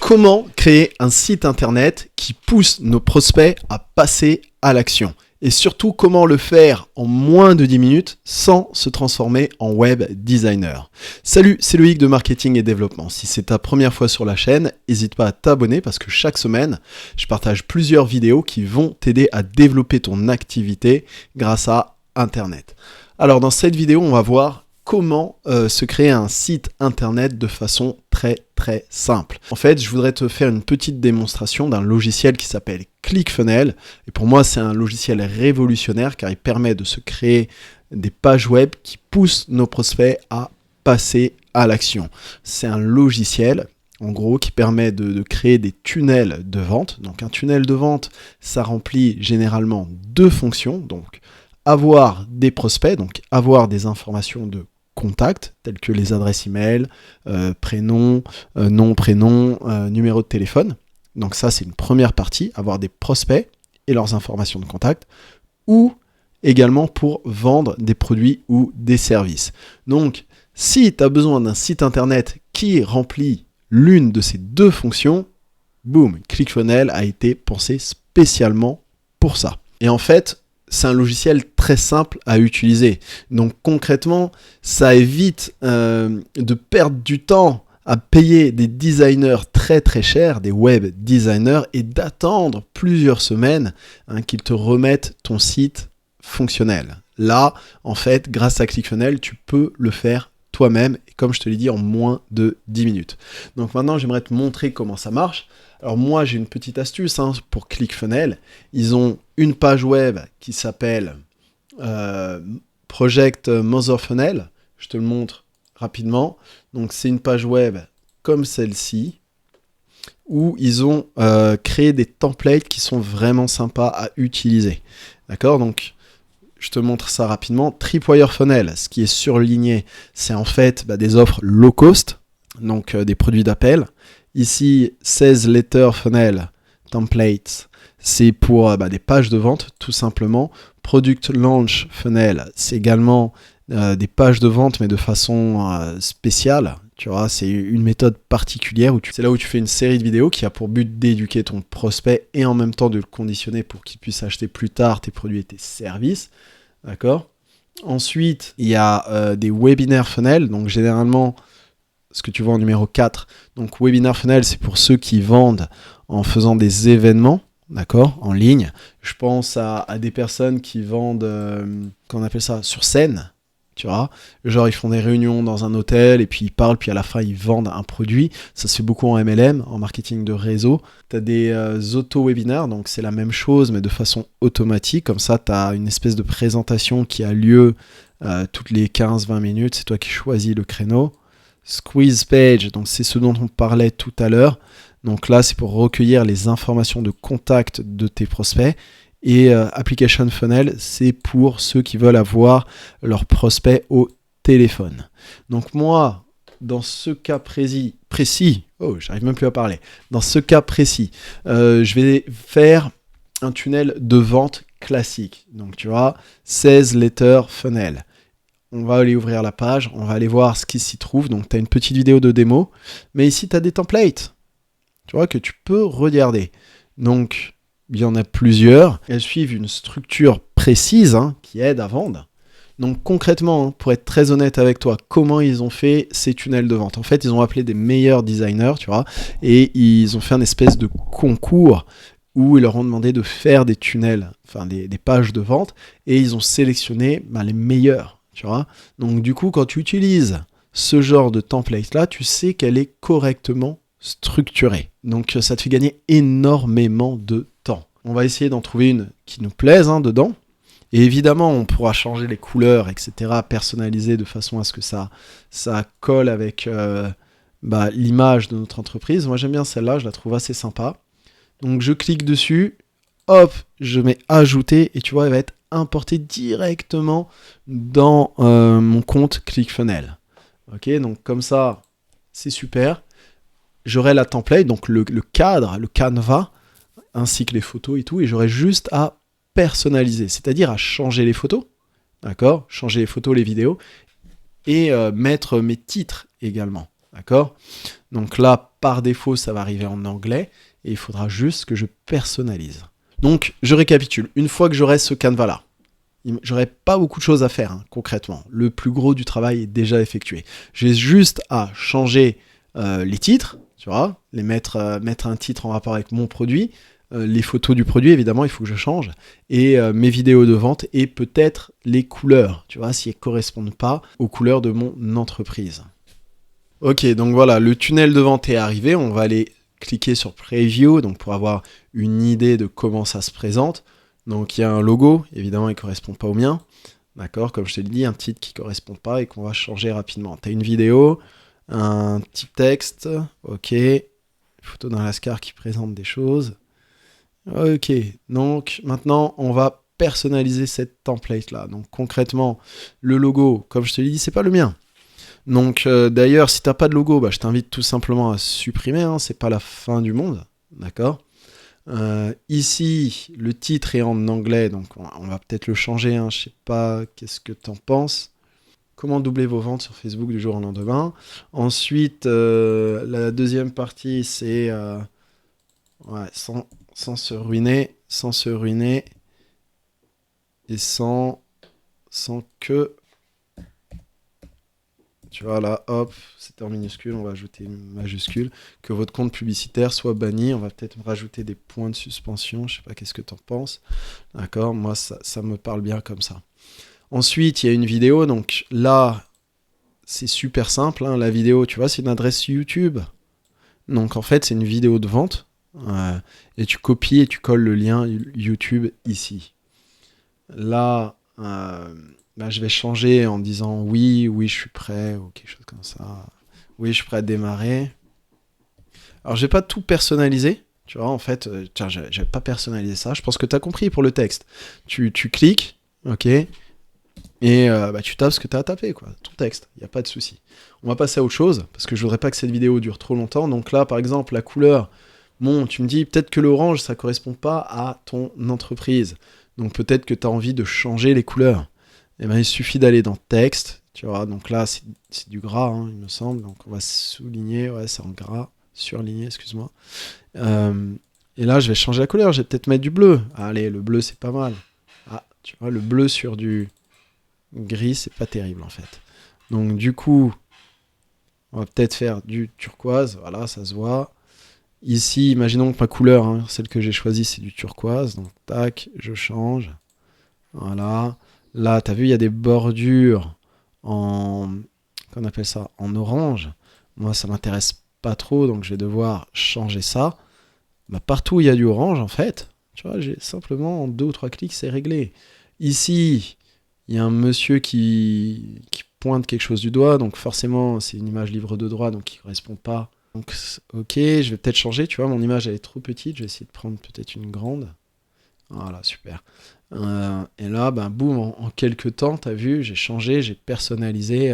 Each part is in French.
Comment créer un site internet qui pousse nos prospects à passer à l'action? Et surtout, comment le faire en moins de 10 minutes sans se transformer en web designer? Salut, c'est Loïc de Marketing et Développement. Si c'est ta première fois sur la chaîne, n'hésite pas à t'abonner parce que chaque semaine, je partage plusieurs vidéos qui vont t'aider à développer ton activité grâce à Internet. Alors, dans cette vidéo, on va voir comment se créer un site internet de façon très simple. En fait, je voudrais te faire une petite démonstration d'un logiciel qui s'appelle ClickFunnels. Et pour moi, c'est un logiciel révolutionnaire car il permet de se créer des pages web qui poussent nos prospects à passer à l'action. C'est un logiciel en gros, qui permet de créer des tunnels de vente. Donc un tunnel de vente, ça remplit généralement deux fonctions. Donc avoir des prospects, donc avoir des informations de contact, telles que les adresses email, prénom, nom, prénom, numéro de téléphone. Donc ça, c'est une première partie, avoir des prospects et leurs informations de contact, ou également pour vendre des produits ou des services. Donc, si tu as besoin d'un site internet qui remplit l'une de ces deux fonctions, boum, ClickFunnels a été pensé spécialement pour ça. Et en fait, c'est un logiciel très simple à utiliser. Donc concrètement, ça évite de perdre du temps à payer des designers très chers, des web designers, et d'attendre plusieurs semaines qu'ils te remettent ton site fonctionnel. Là, en fait, grâce à ClickFunnels, tu peux le faire toi-même, et comme je te l'ai dit, en moins de 10 minutes. Donc maintenant, j'aimerais te montrer comment ça marche. Alors moi, j'ai une petite astuce pour ClickFunnels. Ils ont une page web qui s'appelle Project Mother Funnel. Je te le montre rapidement. Donc c'est une page web comme celle-ci, où ils ont créé des templates qui sont vraiment sympas à utiliser. D'accord? Donc je te montre ça rapidement. Tripwire Funnel, ce qui est surligné, c'est en fait des offres low cost, donc des produits d'appel. Ici, 16 Letter Funnel Templates, c'est pour des pages de vente, tout simplement. Product Launch Funnel, c'est également des pages de vente, mais de façon spéciale. Tu vois, c'est une méthode particulière c'est là où tu fais une série de vidéos qui a pour but d'éduquer ton prospect et en même temps de le conditionner pour qu'il puisse acheter plus tard tes produits et tes services. D'accord ? Ensuite, il y a des Webinar Funnel, donc généralement ce que tu vois en numéro 4. Donc Webinar Funnel, c'est pour ceux qui vendent en faisant des événements, d'accord, en ligne. Je pense à des personnes qui vendent, qu'on appelle ça, sur scène, tu vois. Genre ils font des réunions dans un hôtel et puis ils parlent, puis à la fin ils vendent un produit. Ça se fait beaucoup en MLM, en marketing de réseau. Tu as des auto-webinars, donc c'est la même chose mais de façon automatique. Comme ça, tu as une espèce de présentation qui a lieu toutes les 15-20 minutes. C'est toi qui choisis le créneau. Squeeze Page, donc c'est ce dont on parlait tout à l'heure. Donc là, c'est pour recueillir les informations de contact de tes prospects. Et Application Funnel, c'est pour ceux qui veulent avoir leurs prospects au téléphone. Donc moi, dans ce cas précis, j'arrive même plus à parler. Dans ce cas précis, je vais faire un tunnel de vente classique. Donc tu vois, 16 Letter Funnel. On va aller ouvrir la page, on va aller voir ce qui s'y trouve. Donc, tu as une petite vidéo de démo. Mais ici, tu as des templates, tu vois, que tu peux regarder. Donc, il y en a plusieurs. Elles suivent une structure précise qui aide à vendre. Donc, concrètement, pour être très honnête avec toi, comment ils ont fait ces tunnels de vente? En fait, ils ont appelé des meilleurs designers, tu vois, et ils ont fait un espèce de concours où ils leur ont demandé de faire des tunnels, enfin des pages de vente, et ils ont sélectionné les meilleurs. Tu vois, donc du coup, quand tu utilises ce genre de template-là, tu sais qu'elle est correctement structurée. Donc ça te fait gagner énormément de temps. On va essayer d'en trouver une qui nous plaise dedans. Et évidemment, on pourra changer les couleurs, etc., personnaliser de façon à ce que ça colle avec l'image de notre entreprise. Moi, j'aime bien celle-là, je la trouve assez sympa. Donc je clique dessus, hop, je mets ajouter, et tu vois, elle va être importé directement dans mon compte ClickFunnels. Ok, donc comme ça, c'est super. J'aurai la template, donc le cadre, le canevas, ainsi que les photos et tout, et j'aurai juste à personnaliser, c'est-à-dire à changer les photos, d'accord, changer les photos, les vidéos, et mettre mes titres également. D'accord? Donc là, par défaut, ça va arriver en anglais et il faudra juste que je personnalise. Donc, je récapitule. Une fois que j'aurai ce canevas-là, j'aurai pas beaucoup de choses à faire, hein, concrètement. Le plus gros du travail est déjà effectué. J'ai juste à changer les titres, tu vois, mettre un titre en rapport avec mon produit, les photos du produit, évidemment, il faut que je change, et mes vidéos de vente, et peut-être les couleurs, tu vois, si elles ne correspondent pas aux couleurs de mon entreprise. Ok, donc voilà, le tunnel de vente est arrivé, on va aller cliquer sur Preview, donc pour avoir une idée de comment ça se présente. Donc il y a un logo, évidemment il ne correspond pas au mien, d'accord, comme je te l'ai dit, un titre qui ne correspond pas et qu'on va changer rapidement. Tu as une vidéo, un petit texte, ok, une photo d'un lascar qui présente des choses. Ok, donc maintenant on va personnaliser cette template là. Donc concrètement, le logo, comme je te l'ai dit, c'est pas le mien. Donc d'ailleurs, si t'as pas de logo, bah, je t'invite tout simplement à supprimer, hein, c'est pas la fin du monde, d'accord. Ici, le titre est en anglais, donc on va peut-être le changer, hein, je sais pas, qu'est-ce que t'en penses. Comment doubler vos ventes sur Facebook du jour au lendemain. Ensuite, la deuxième partie, c'est ouais, sans se ruiner, et sans que... Tu vois, là, hop, c'était en minuscule, on va ajouter une majuscule. Que votre compte publicitaire soit banni, on va peut-être rajouter des points de suspension, je sais pas qu'est-ce que t'en penses. D'accord, moi, ça me parle bien comme ça. Ensuite, il y a une vidéo, donc là, c'est super simple, hein, la vidéo, tu vois, c'est une adresse YouTube. Donc en fait, c'est une vidéo de vente, et tu copies et tu colles le lien YouTube ici. Là, bah, je vais changer en disant oui, je suis prêt, ou quelque chose comme ça. Oui, je suis prêt à démarrer. Alors, je vais pas tout personnaliser. Tu vois, en fait, tiens, je vais pas personnaliser ça. Je pense que tu as compris pour le texte. Tu cliques, ok, et bah, tu tapes ce que tu as à taper, quoi, ton texte. Il n'y a pas de souci. On va passer à autre chose, parce que je voudrais pas que cette vidéo dure trop longtemps. Donc là, par exemple, la couleur, bon, tu me dis peut-être que l'orange, ça correspond pas à ton entreprise. Donc peut-être que tu as envie de changer les couleurs. Eh ben, il suffit d'aller dans texte, tu vois, donc là c'est du gras, hein, il me semble, donc on va souligner, ouais, c'est en gras, surligner, excuse-moi. Euh, et là je vais changer la couleur, je vais peut-être mettre du bleu. Allez, le bleu c'est pas mal. Ah, tu vois, le bleu sur du gris, c'est pas terrible en fait. Donc du coup, on va peut-être faire du turquoise, voilà, ça se voit. Ici, imaginons que ma couleur, hein, celle que j'ai choisie, c'est du turquoise, donc tac, je change. Voilà. Là, tu as vu, il y a des bordures en... Qu'on appelle ça? En orange. Moi, ça m'intéresse pas trop, donc je vais devoir changer ça. Bah, partout où il y a du orange, en fait, tu vois, j'ai simplement en 2 ou 3 clics, c'est réglé. Ici, il y a un monsieur qui pointe quelque chose du doigt, donc forcément, c'est une image libre de droit, donc qui ne correspond pas. Donc, ok, je vais peut-être changer, tu vois, mon image, elle est trop petite, je vais essayer de prendre peut-être une grande. Voilà, super. Et là, ben, boum, en quelques temps, tu as vu, j'ai changé, j'ai personnalisé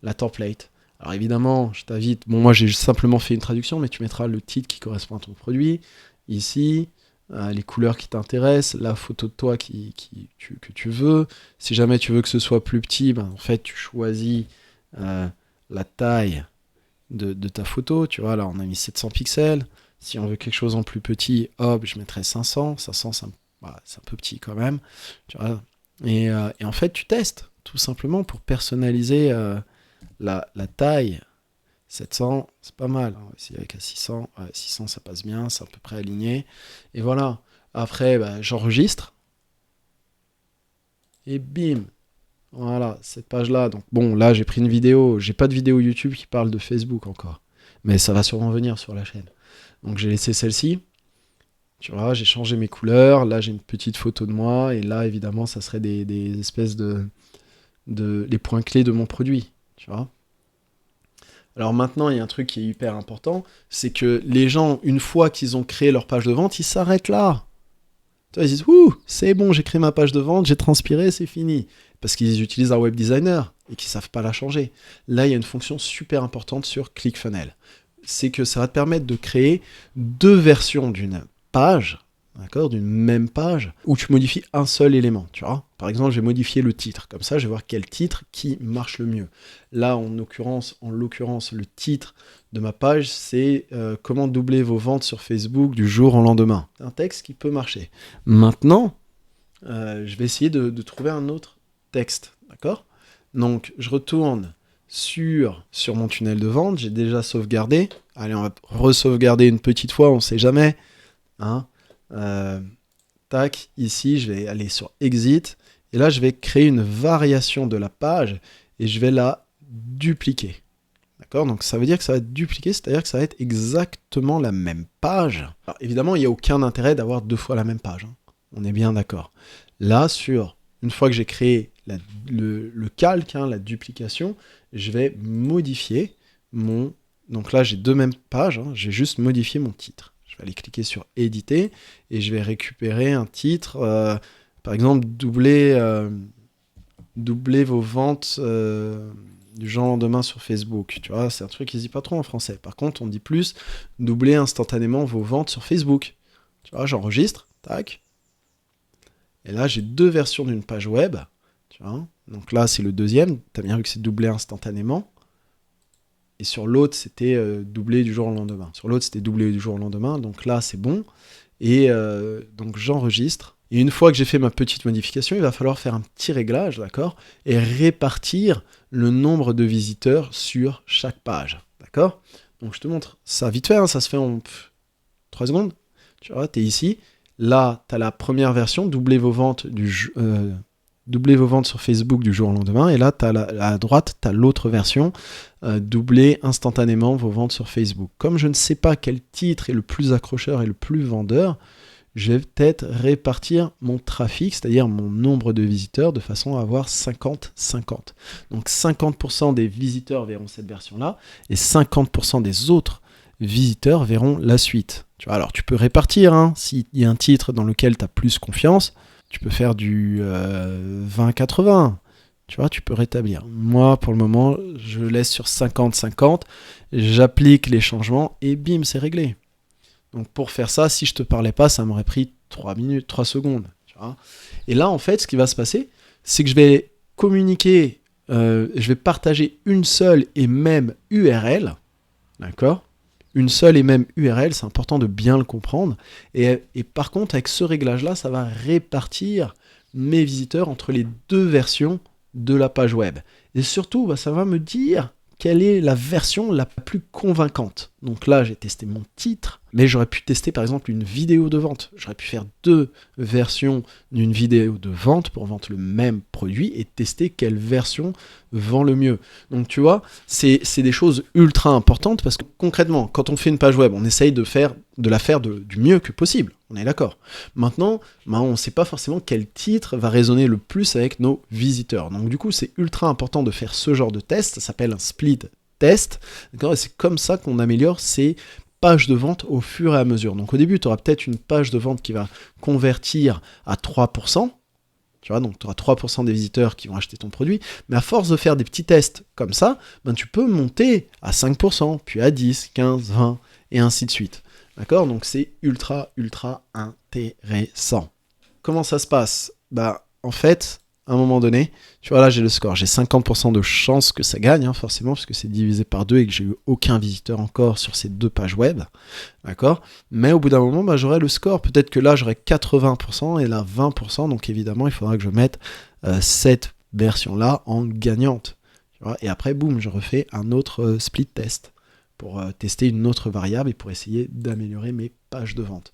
la template. Alors évidemment, je t'invite, bon moi j'ai simplement fait une traduction, mais tu mettras le titre qui correspond à ton produit, ici, les couleurs qui t'intéressent, la photo de toi que tu veux. Si jamais tu veux que ce soit plus petit, ben, en fait tu choisis la taille de ta photo, tu vois, là on a mis 700 pixels. Si on veut quelque chose en plus petit, hop, je mettrais 500. 500, voilà, c'est un peu petit quand même. Tu vois. Et en fait, tu testes, tout simplement, pour personnaliser la taille. 700, c'est pas mal. On va essayer avec 600. Ouais, 600, ça passe bien, c'est à peu près aligné. Et voilà. Après, bah, j'enregistre. Et bim. Voilà, cette page-là. Donc bon, là, j'ai pris une vidéo. J'ai pas de vidéo YouTube qui parle de Facebook encore. Mais ça va sûrement venir sur la chaîne. Donc j'ai laissé celle-ci. Tu vois, j'ai changé mes couleurs. Là, j'ai une petite photo de moi. Et là, évidemment, ça serait des espèces de les points clés de mon produit. Tu vois. Alors maintenant, il y a un truc qui est hyper important. C'est que les gens, une fois qu'ils ont créé leur page de vente, ils s'arrêtent là. Tu vois, ils disent, ouh, c'est bon, j'ai créé ma page de vente, j'ai transpiré, c'est fini. Parce qu'ils utilisent un web designer et qu'ils ne savent pas la changer. Là, il y a une fonction super importante sur ClickFunnels. C'est que ça va te permettre de créer 2 versions d'une page, d'accord, d'une même page, où tu modifies un seul élément, tu vois. Par exemple, j'ai modifié le titre, comme ça, je vais voir quel titre qui marche le mieux. Là, en l'occurrence, le titre de ma page, c'est comment doubler vos ventes sur Facebook du jour au lendemain. C'est un texte qui peut marcher. Maintenant, je vais essayer de trouver un autre texte, d'accord? Donc, je retourne sur mon tunnel de vente, j'ai déjà sauvegardé. Allez, on va re-sauvegarder une petite fois, on sait jamais. Hein, tac, ici, je vais aller sur Exit. Et là, je vais créer une variation de la page et je vais la dupliquer. D'accord? Donc, ça veut dire que ça va être dupliqué, c'est-à-dire que ça va être exactement la même page. Alors, évidemment, il n'y a aucun intérêt d'avoir 2 fois la même page. Hein. On est bien d'accord. Là, une fois que j'ai créé le calque, hein, la duplication, je vais modifier mon... Donc là, j'ai 2 mêmes pages, hein, j'ai juste modifié mon titre. Je vais aller cliquer sur éditer et je vais récupérer un titre, par exemple, doubler vos ventes du jour au lendemain sur Facebook. Tu vois, c'est un truc qui se dit pas trop en français. Par contre, on dit plus doubler instantanément vos ventes sur Facebook. Tu vois, j'enregistre, tac. Et là, j'ai 2 versions d'une page web. Tu vois, donc là, c'est le deuxième. Tu as bien vu que c'est doublé instantanément. Et sur l'autre, c'était doublé du jour au lendemain. Sur l'autre, c'était doublé du jour au lendemain. Donc là, c'est bon. Et donc, j'enregistre. Et une fois que j'ai fait ma petite modification, il va falloir faire un petit réglage, d'accord? Et répartir le nombre de visiteurs sur chaque page, d'accord? Donc, je te montre ça vite fait. Hein, ça se fait en 3 secondes. Tu vois, tu es ici. Là, tu as la première version, doubler vos ventes sur Facebook du jour au lendemain. Et là, à droite, tu as l'autre version, doubler instantanément vos ventes sur Facebook. Comme je ne sais pas quel titre est le plus accrocheur et le plus vendeur, je vais peut-être répartir mon trafic, c'est-à-dire mon nombre de visiteurs, de façon à avoir 50-50. Donc 50% des visiteurs verront cette version-là, et 50% des autres visiteurs verront la suite. Tu vois, alors tu peux répartir, hein, s'il y a un titre dans lequel tu as plus confiance, tu peux faire du 20-80, tu vois, tu peux rétablir. Moi, pour le moment, je laisse sur 50-50, j'applique les changements et bim, c'est réglé. Donc pour faire ça, si je te parlais pas, ça m'aurait pris 3 minutes, 3 secondes. Tu vois. Et là, en fait, ce qui va se passer, c'est que je vais communiquer, je vais partager une seule et même URL, d'accord ? Une seule et même URL, c'est important de bien le comprendre. Et par contre, avec ce réglage-là, ça va répartir mes visiteurs entre les 2 versions de la page web. Et surtout, ça va me dire quelle est la version la plus convaincante. Donc là, j'ai testé mon titre, mais j'aurais pu tester par exemple une vidéo de vente. J'aurais pu faire 2 versions d'une vidéo de vente pour vendre le même produit et tester quelle version vend le mieux. Donc tu vois, c'est des choses ultra importantes parce que concrètement, quand on fait une page web, on essaye de la faire du mieux que possible. On est d'accord. Maintenant, on ne sait pas forcément quel titre va résonner le plus avec nos visiteurs. Donc du coup, c'est ultra important de faire ce genre de test. Ça s'appelle un split test. D'accord ? Et c'est comme ça qu'on améliore ces pages de vente au fur et à mesure. Donc au début, tu auras peut-être une page de vente qui va convertir à 3%. Tu vois, donc tu auras 3% des visiteurs qui vont acheter ton produit. Mais à force de faire des petits tests comme ça, tu peux monter à 5%, puis à 10, 15, 20, et ainsi de suite. D'accord ? Donc c'est ultra, ultra intéressant. Comment ça se passe ? En fait, à un moment donné, tu vois, là j'ai le score. J'ai 50% de chance que ça gagne, hein, forcément, parce que c'est divisé par 2 et que j'ai eu aucun visiteur encore sur ces 2 pages web. D'accord ? Mais au bout d'un moment, j'aurai le score. Peut-être que là, j'aurai 80% et là 20%. Donc évidemment, il faudra que je mette cette version-là en gagnante. Tu vois ? Et après, boum, je refais un autre split test pour tester une autre variable et pour essayer d'améliorer mes pages de vente.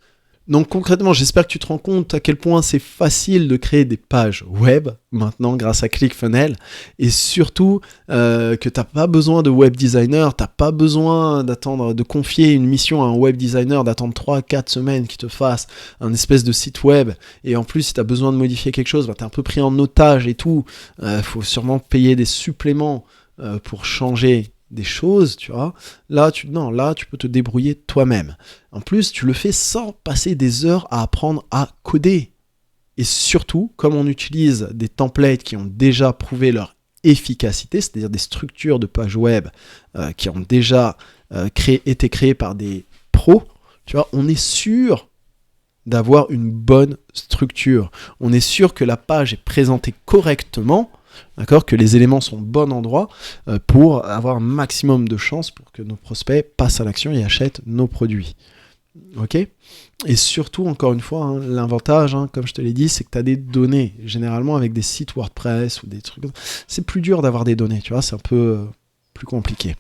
Donc concrètement, j'espère que tu te rends compte à quel point c'est facile de créer des pages web maintenant grâce à ClickFunnels et surtout que tu n'as pas besoin de web designer, tu n'as pas besoin de confier une mission à un web designer, d'attendre 3-4 semaines qu'il te fasse un espèce de site web et en plus si tu as besoin de modifier quelque chose, tu es un peu pris en otage et tout, faut sûrement payer des suppléments pour changer des choses, tu vois. Là, tu peux te débrouiller toi-même. En plus, tu le fais sans passer des heures à apprendre à coder. Et surtout, comme on utilise des templates qui ont déjà prouvé leur efficacité, c'est-à-dire des structures de pages web qui ont déjà été créées par des pros, tu vois, on est sûr d'avoir une bonne structure. On est sûr que la page est présentée correctement, d'accord, que les éléments sont au bon endroit pour avoir un maximum de chances pour que nos prospects passent à l'action et achètent nos produits. Ok ? Et surtout, encore une fois, hein, l'avantage, hein, comme je te l'ai dit, c'est que tu as des données. Généralement, avec des sites WordPress ou des trucs, c'est plus dur d'avoir des données, tu vois, c'est un peu plus compliqué.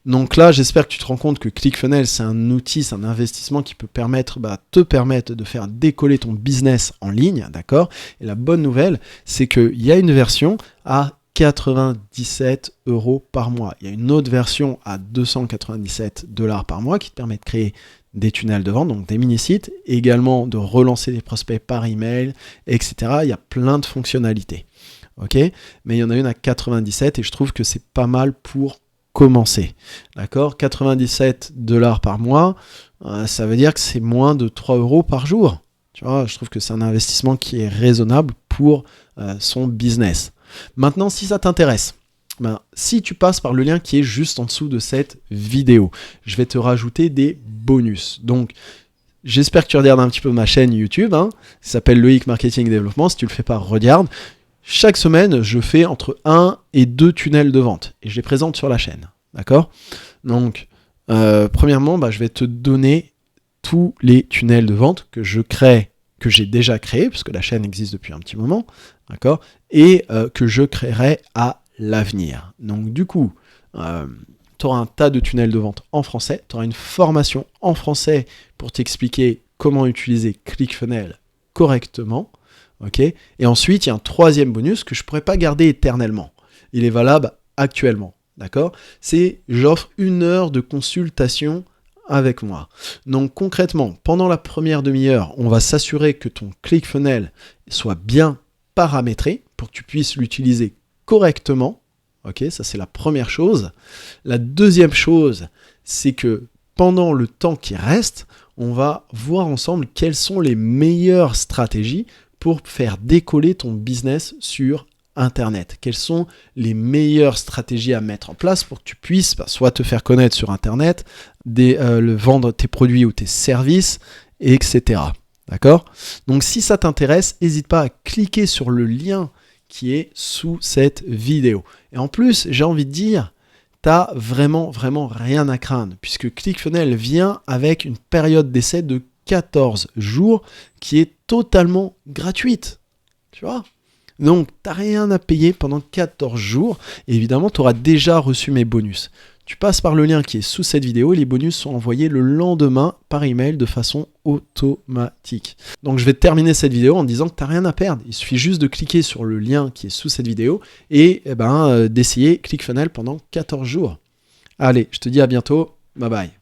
Donc là, j'espère que tu te rends compte que ClickFunnels, c'est un outil, c'est un investissement qui peut te permettre de faire décoller ton business en ligne, d'accord ? Et la bonne nouvelle, c'est qu'il y a une version à 97 € par mois. Il y a une autre version à 297 $ par mois qui te permet de créer des tunnels de vente, donc des mini-sites, également de relancer des prospects par email, etc. Il y a plein de fonctionnalités. Ok ? Mais il y en a une à 97 et je trouve que c'est pas mal pour commencer. D'accord ? 97 $ par mois, ça veut dire que c'est moins de 3 € par jour. Tu vois, je trouve que c'est un investissement qui est raisonnable pour son business. Maintenant, si ça t'intéresse, si tu passes par le lien qui est juste en dessous de cette vidéo, je vais te rajouter des bonus. Donc, j'espère que tu regardes un petit peu ma chaîne YouTube, hein, qui s'appelle Loïc Marketing Développement. Si tu le fais pas, regarde. Chaque semaine, je fais entre 1 et 2 tunnels de vente et je les présente sur la chaîne. D'accord ? Donc, premièrement, je vais te donner tous les tunnels de vente que je crée, que j'ai déjà créés, puisque la chaîne existe depuis un petit moment, d'accord ? Et que je créerai à l'avenir. Donc, du coup, tu auras un tas de tunnels de vente en français, tu auras une formation en français pour t'expliquer comment utiliser ClickFunnels correctement. Okay. Et ensuite, il y a un troisième bonus que je ne pourrais pas garder éternellement. Il est valable actuellement. D'accord ? C'est j'offre 1 heure de consultation avec moi. Donc concrètement, pendant la première demi-heure, on va s'assurer que ton ClickFunnels soit bien paramétré pour que tu puisses l'utiliser correctement. Ok, ça c'est la première chose. La deuxième chose, c'est que pendant le temps qui reste, on va voir ensemble quelles sont les meilleures stratégies pour faire décoller ton business sur Internet. Quelles sont les meilleures stratégies à mettre en place pour que tu puisses soit te faire connaître sur Internet, vendre tes produits ou tes services, etc. D'accord ? Donc si ça t'intéresse, n'hésite pas à cliquer sur le lien qui est sous cette vidéo. Et en plus, j'ai envie de dire, t'as vraiment rien à craindre, puisque ClickFunnels vient avec une période d'essai de 14 jours qui est totalement gratuite. Tu vois ? Donc, tu n'as rien à payer pendant 14 jours. Et évidemment, tu auras déjà reçu mes bonus. Tu passes par le lien qui est sous cette vidéo et les bonus sont envoyés le lendemain par email de façon automatique. Donc, je vais terminer cette vidéo en disant que tu n'as rien à perdre. Il suffit juste de cliquer sur le lien qui est sous cette vidéo et d'essayer ClickFunnels pendant 14 jours. Allez, je te dis à bientôt. Bye bye.